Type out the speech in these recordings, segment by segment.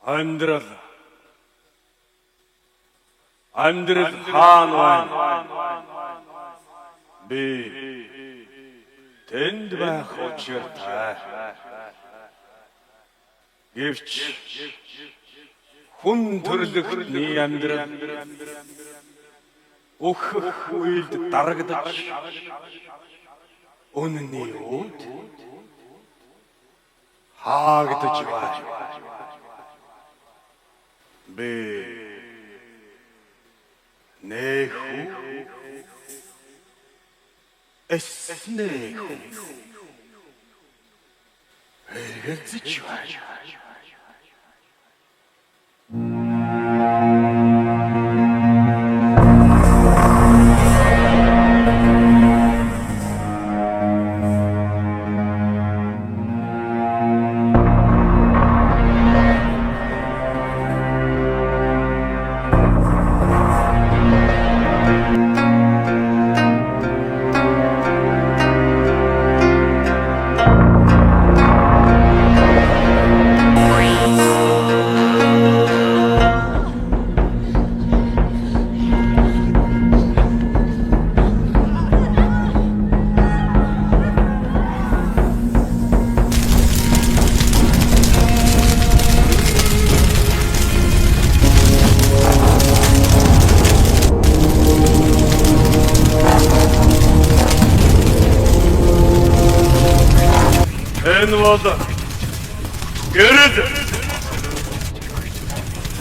Амьдрал хаан байна. Би тэнд байх учиртай. Гэвч хүн төрлөختний амьдрал өөхөх үед дарагдаж үнний үүд хаагдаж байна. Би нэхүү эснэхүү эргэлзэж байна.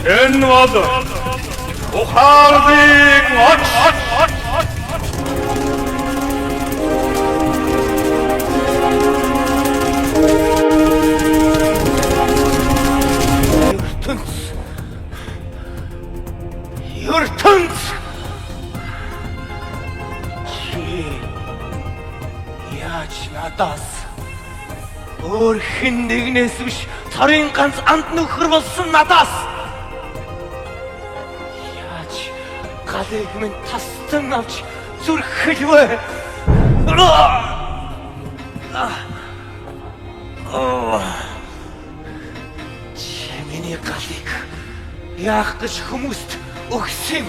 Энэ бол ухаалыг оч. ертөнц яаж надаас өөр хэн нэгнээс биш цорын ганц анд нөхөр болсон надаас яаж галыг минь тасцан авч зүрхэлвэ. Миний галыг яах гэж хүмүүст өгсөн юм?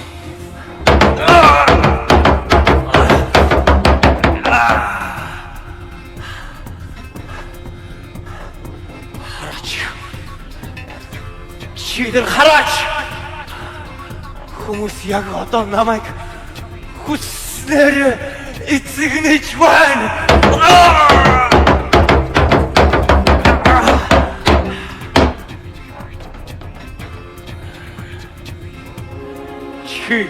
Чидэр хараач! Хүмүүс яг одоо намайг хүснээр эцэгнэж байна. Чи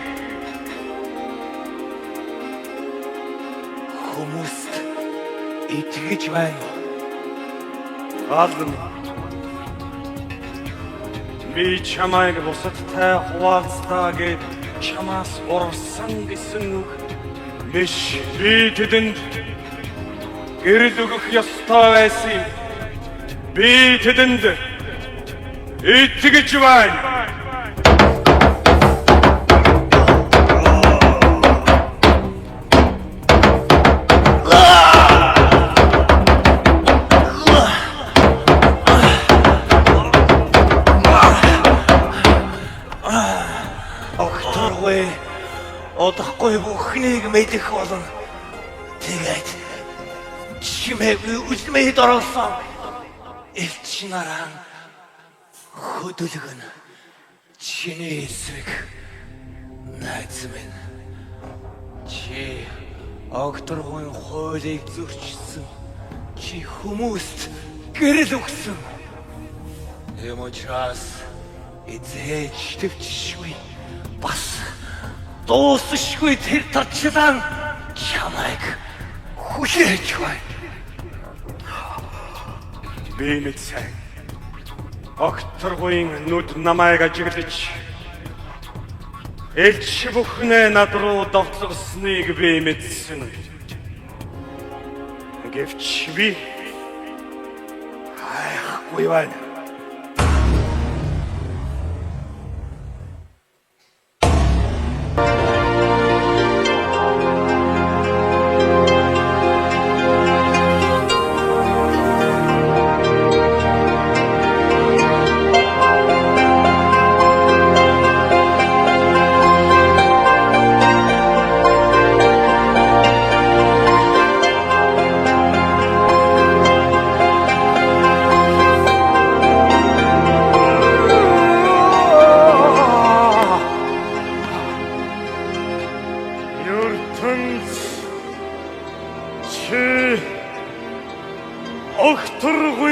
хүмүүст итгэж байна. Адлан би чамайг бусадтай хуваалцлаа гэд чамаас урсан гэсэн үг биш. Би тэдэнд гэрэл өгөх ёстой байсан юм. Би тэдэнд итгэж байна. Одохгүй бүхнийг мэдэх болон тэгээд чимээг үлмээд оролсон элч нараа хөдөлгөн чиний эсрэг найз минь чи огторгын хуулийг зөрчсөн чи хүмүүст гэрэл өгсөн юм учраас эзэж төвчшгүй бас дуусшгүй тэр тарчлан чамайг хүлээж байна. Би мэдсэн. Огторгын нүд намайг ажиглаж элч бүхнээ над руу довтлосныг би мэдсэн. Гэвч би хайхгүй байна.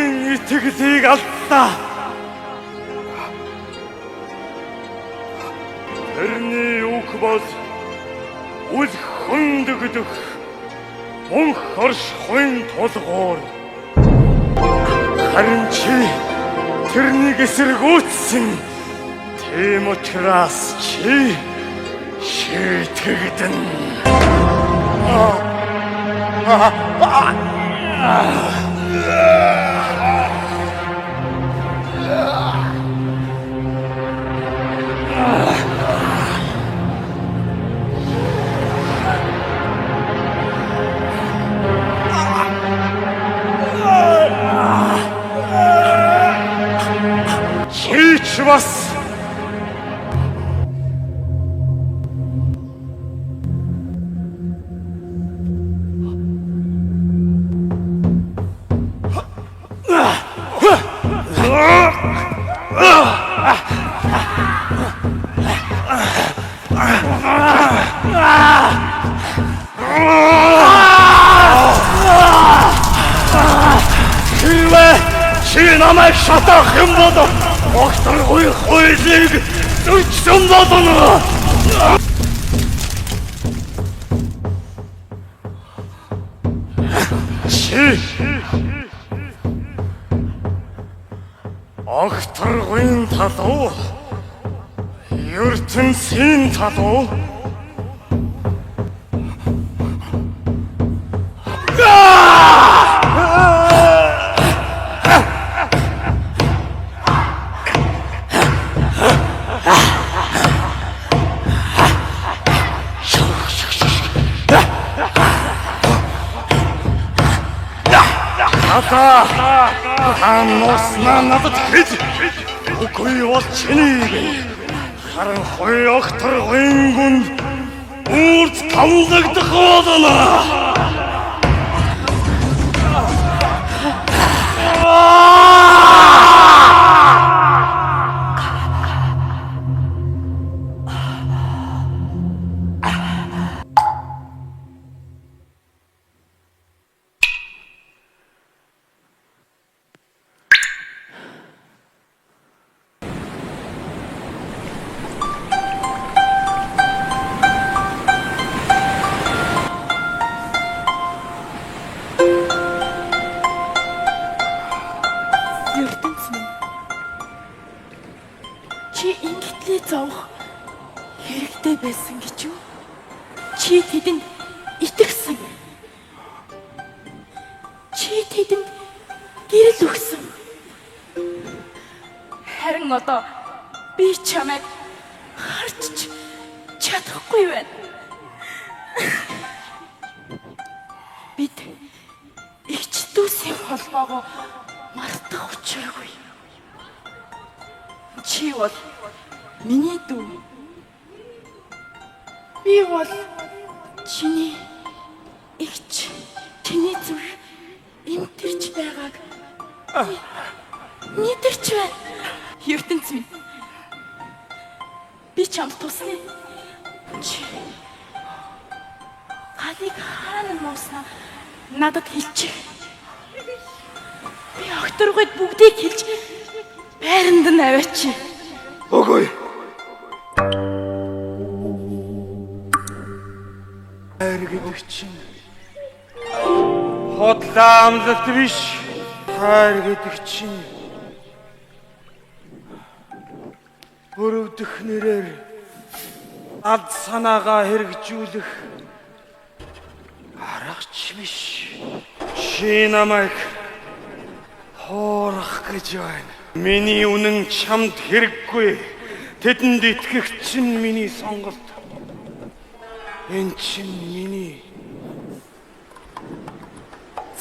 Минь итгэлийг алдаа. Тэрний үг бол үл хөндөгдөх мөнх оршихуйн тулгуур. Харин чи тэрнийг эсэргүүцсэн. Тийм учраас чи шийтгэгдэн. Чи бас чи намайг шатах юм бол огторгүй хуулийг зөрчсөн болно. Чи огторгүйн талуу, ертөнцийн талуу. Хаануснаа надад хэж үгүй бол чиний харин хоёр огторгүйн гүнд үрд камлагдах болно. Чи ингэтлээ зовх хэрэгтэй байсан гэж юу? Чи тэдэнд итгэсэн. Чи тэдэнд гэрэл өгсөн. Харин одоо би чамайг харж чадахгүй байна. Бид эгч дүүсийн холбоогоо мартах учиргүй. Чи бол миний дүү. Би бол чиний эгч. Чиний зүрх эмтэрч байгааг мэдэрч байна. ертөнц минь. Би чамд тусна. Чи хадыг хаана мууснаа надад хэлчих. Би огторгойд бүгдийг хэлж байранд нь аваач. Үгүй. Хайр гэдэг чинь хотлоо амлалт биш. Хайр гэдэг чинь өрөвдөх нэрээр ад санаагаа хэрэгжүүлэх аргач биш. Чи намайг хоорох гэж байна. Миний үнэн чамд хэрэггүй. Тэдэнд итгэх чинь миний сонголт. Энэ чинь миний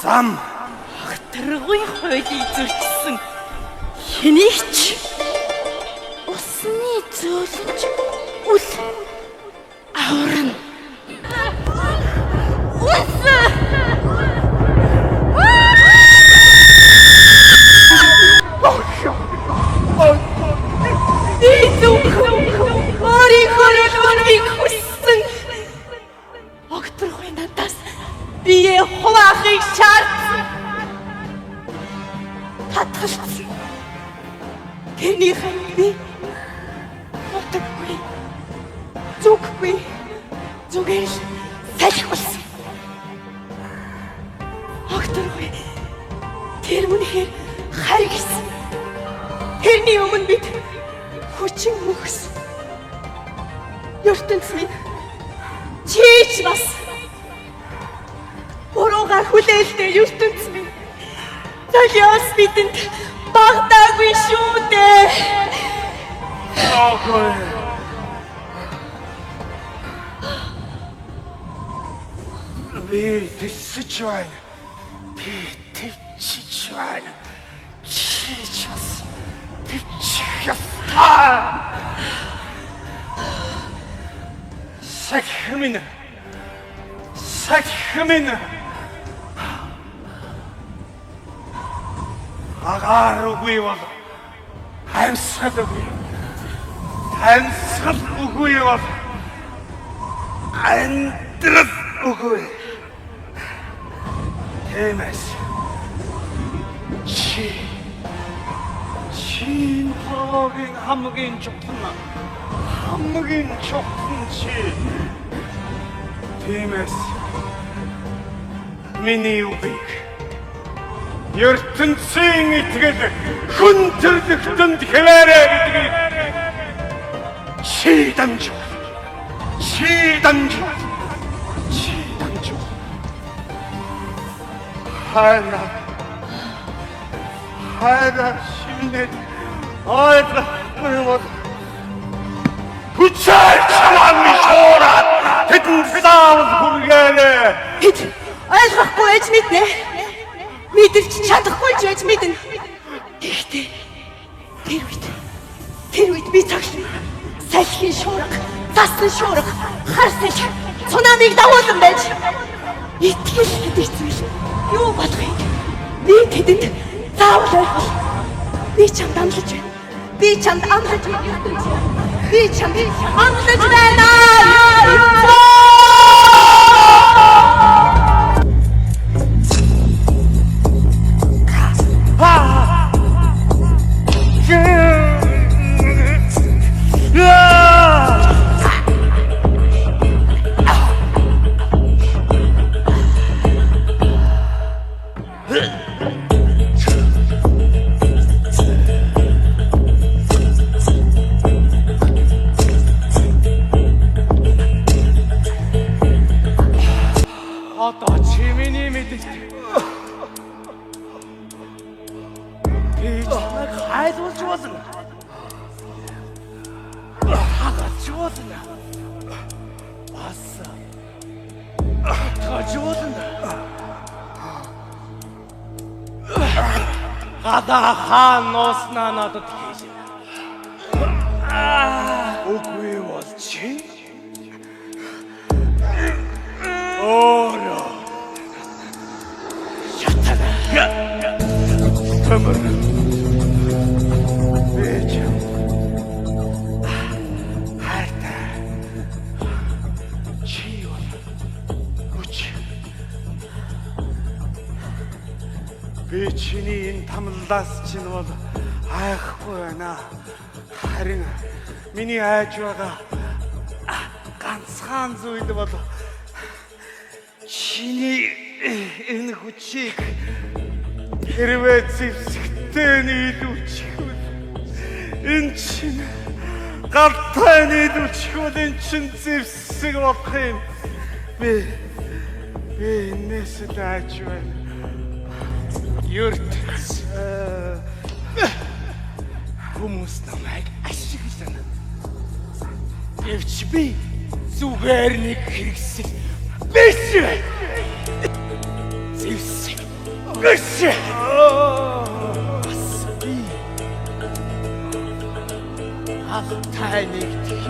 зам. Хатаргуй хуулийг зөрчсөн хэнийг ч усны зөөлөнч үл аварна. Бие хуваахыг шаардсан. хатгалцсан. Тэрний харин би утгагүй. Зүггүй. Зүгээр л салхи болсон. Огторгүй. Тэр үнэхээр харгисан. Тэрний өмнө бид хүчин мөхс. ертөнц минь чийч бас буруугаар хүлээлтэй ертөнц минь золиос бидэнд багтаагүй шүү дээ. Охой. Би тэсэж байна. Би тэвчиж байна. Чийч бас тэвчих ёстой. Сахимин. Агааругүй бол амьсгалгүй. Амьсгалгүй бол амьдрал үгүй. Тэмээс чи хогийн хамгийн чухал чи. Тэмээс миний үгийг ертөнцийн итгэл хүн төрлөختөнд хэлээрэй гэдгийг чи дамжуул. Хайра шинэ ойлгохгүй бол хүчээр чамааны шуураад тэдэнд заавал хүргээрэй. Бид ойлгохгүй ээж мэднэ. Мэдэрч чадахгүй ч байж мэднэ. Гэхдээ тэр үед би цаглан салхин шуурга, засны шуурга, хар салхи, цунамиг дагуулсан байж итгэл гэдэг зүйл юу болохыг би тэдэнд заавал ойлгох. Би чамд амлаж байна. Би чамд амлаж байна. Одоо чи миний мэдээлэл. Би чамайг хайрлуулж болно. Хагаж болно. Бас тож болно. Гадаа хаан ууснаа надад хийж. Үгүй бол чи Ömür. Beyciğim. Harta. Çiyon. Uç. Beyçinin tamıldas için oldu. Ayak koyana. Harina. Mini ayacığa. Ганцхан зүйл бол чиний энэ хүчийг хэрвээ зэвсэгтэй нийлүүлчихвэл энэ чинь гартаа нийлүүлчихвэл энэ чинь зэвсэг болох юм. Би энэс дайч байна. Ертөнц хүмүүс намайг ашиглана. Гэвч би зүгээр нэг хэрэгсэл биш. Зэвсэг биш. Бас би алтай нэгтгэх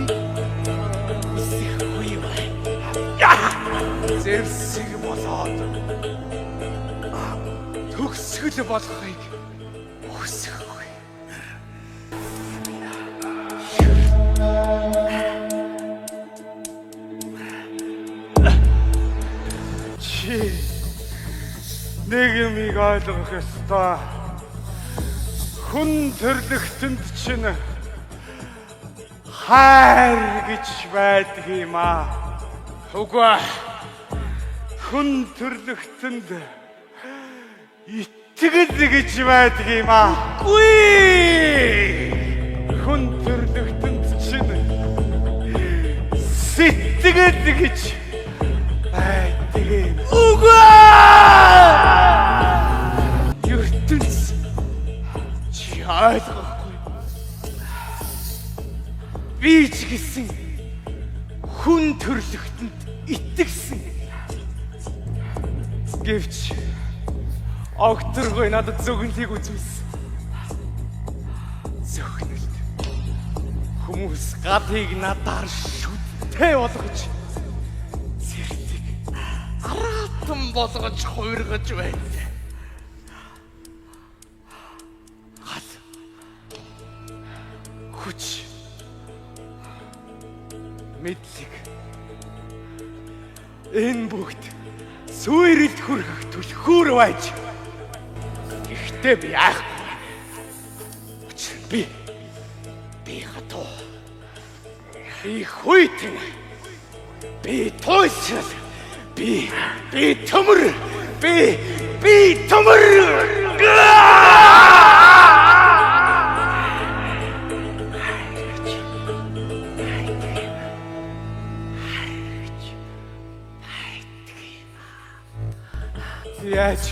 үсэхгүй байна. Зэвсэг болоод төгсгөл болохыг хүсэхгүй. Нэг юмыг ойлгох ёстой. хүн төрлөختөнд чинь хайр гэж байдаг юм аа. Үгүй хүн төрлөختөнд итгэл гэж байдаг юм аа. Үгүй хүн төрлөختөнд чинь сэтгэл гэж байдаг юм. Үгүй ертөнц чи ойлгохгүй. Би ч гэсэн хүн төрлөختөнд итгэсэн. Гэвч огторгой надад зөвхөнлийг үзүүлсэн. Зөвхөнлөлт хүмүүс гадыг надаар шүттэй болгож зэрдэг аратан болгож хувиргаж байна. Гал хүч мэдлэг энэ бүгд сүйрэлд хүрэх түлхүүр байж. Гэхдээ би яахгүй. Учир нь би хатуу. Би хүйтэн. Би тойсрал. Би төмөр. Би төмөр. Яаж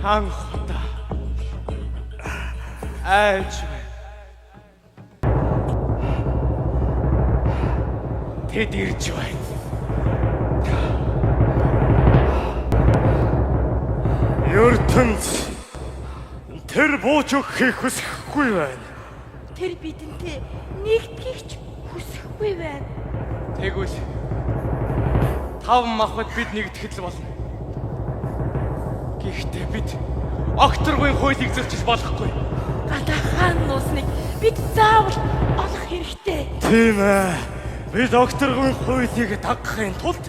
анхта айж тэд ирж байна. ертөнц тэр бууж өгөхийг хүсэхгүй байна. Тэр бидэнтэй нэгдэхийг ч хүсэхгүй байна. Тэгвэл тав махбод бид нэгдэхэд л болно. Гэхдээ бид огторгүй хуулийг зөрчиж болохгүй. Гадаа хаан нуусныг бид заавал олох хэрэгтэй. Тийм ээ. Бид огторгүй хуулийг дагахын тулд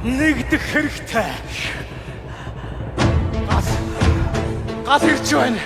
нэгдэх хэрэгтэй. Гал ирж байна.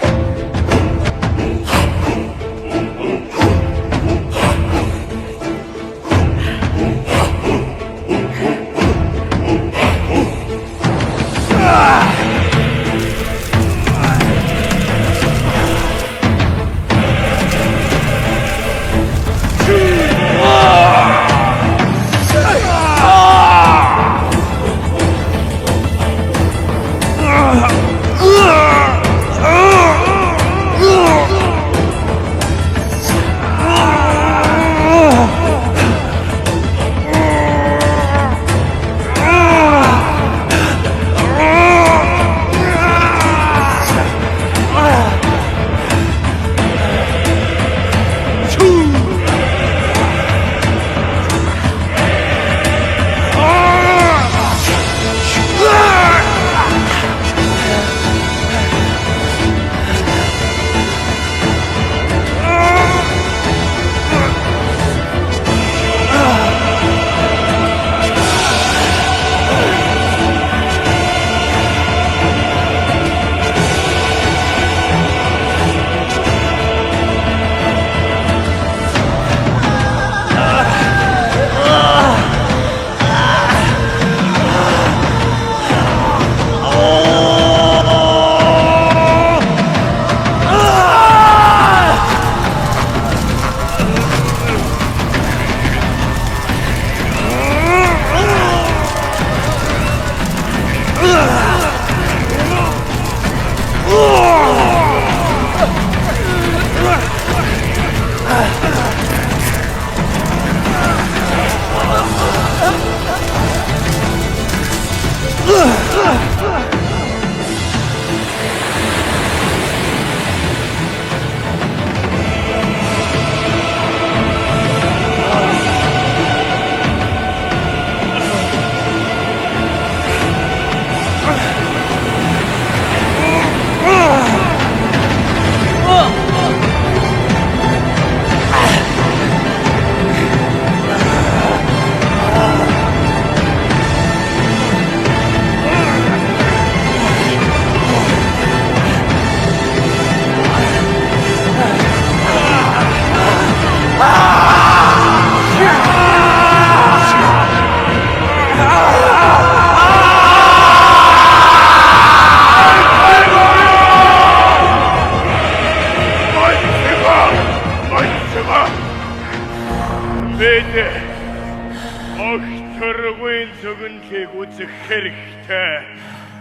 хэрэгтэй.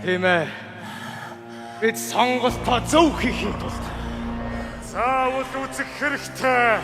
Тийм ээ. Бид сонголтоо зөв хийхин тулд заавал үзэх хэрэгтэй.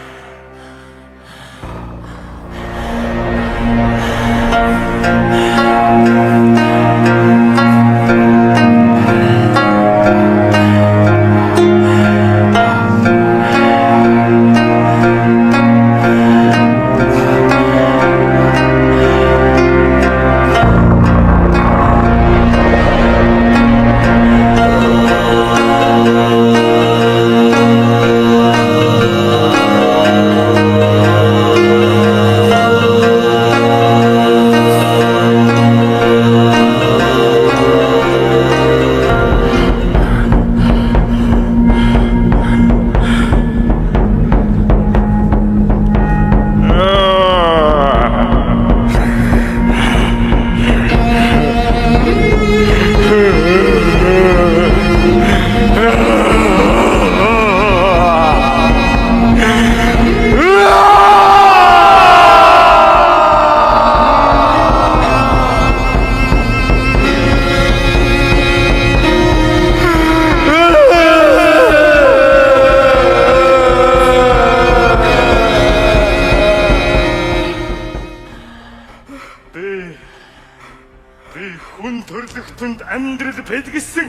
Би хүн төрлөختөнд амьдрал бэлгэсэн.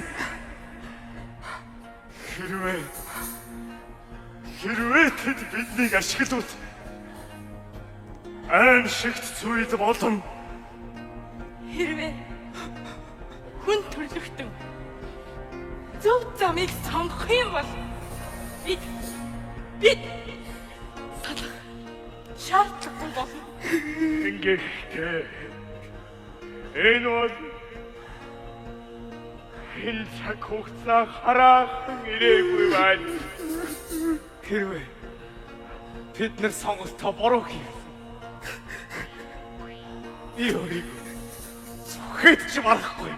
Хэрвээ тэд биднийг ашиглавал аимшигт зүйл болно. Хэрвээ хүн төрлөختөн зөв замыг сонгох юм бол бид салах шаардлагатай болно. Ингэхдээ энэ бол энэ цаг хугацаа хараахан ирээгүй байна. Хэрвээ бид нар сонголтоо буруу хийсэн. Би өөрийгөө зүхэдж барахгүй.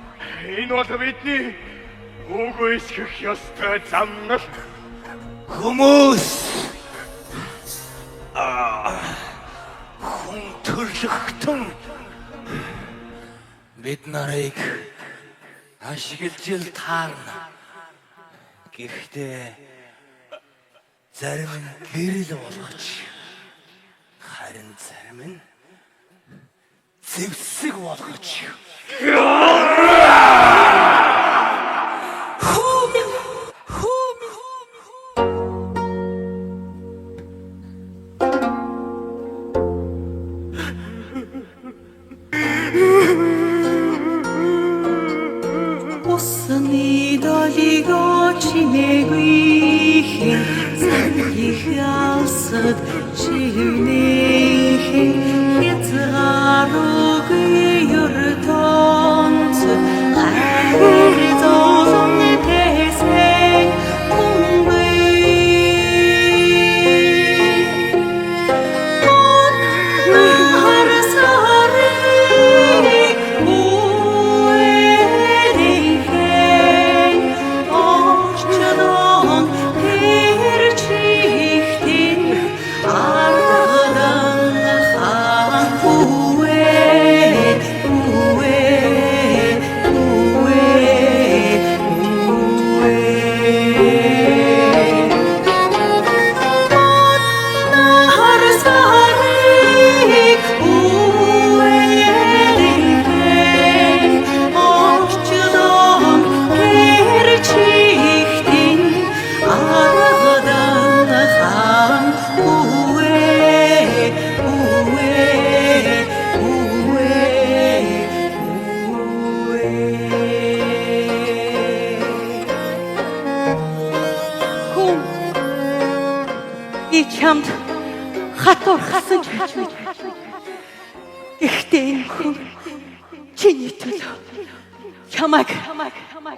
Энэ бол бидний үгүй эсгэх ёстой замнал. Хүмүүс хүн төрлөختөн бид нарыг ашиглаж таарна. Гэхдээ зарим нь гэрэл болгоч, харин зарим нь зэвсэг болгоч. Усны долиго чимээгүй их алсад чивнэхин хязгааргүй юртонц хайрцолон тэсэн чамд хатуур хасан ч гэж мэд. Ихтэй энэ хүн чиний төлөө чамайг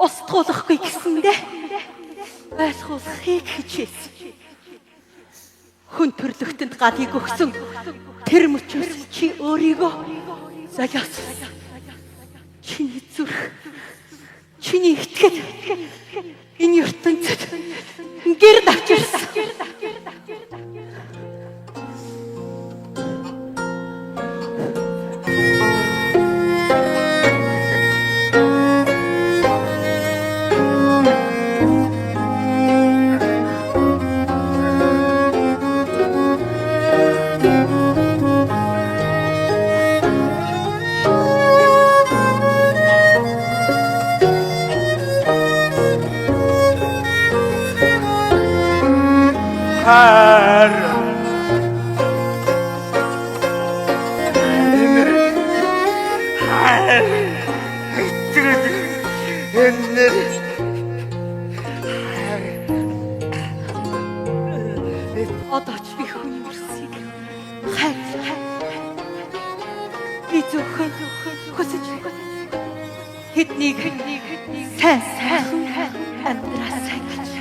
устгуулахгүй гэсэндээ ойлгуулахыг хичээсэн. Хүн төрлөختөнд гадыг өгсөн тэр мөчөөс чи өөрийгөө зайлаасан. Чиний зүрх, чиний итгэл энэ ертөнцид гэр давчирсан. хайр Одоо ч би хүний мөрсийг хайр. Би зөвхөн хүсэж хэднийг сайн амьдраасай гэж.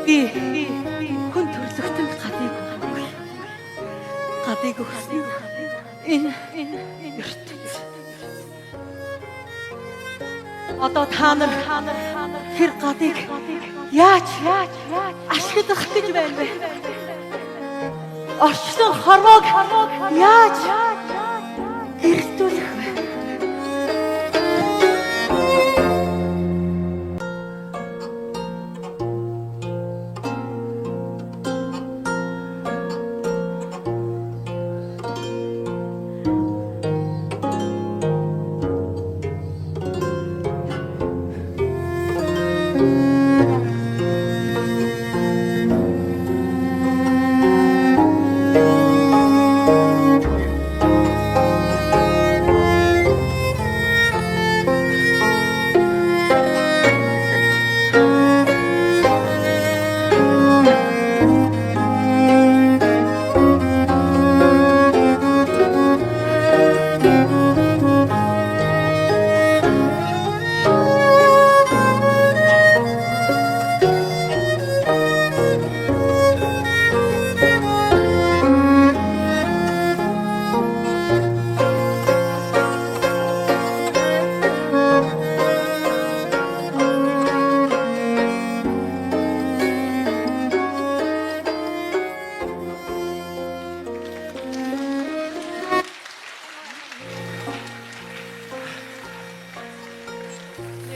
Би хүн төрлөختөнд гадыг өгсөн энэ ертөнц. Одоо та нар тэр гадыг яаж ашиглах гэж байна вэ? Орчлон хорвоог яаж эрдүүлэх вэ?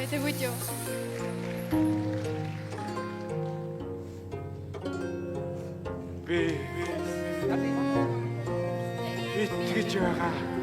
Это видео. би итгэж байгаа.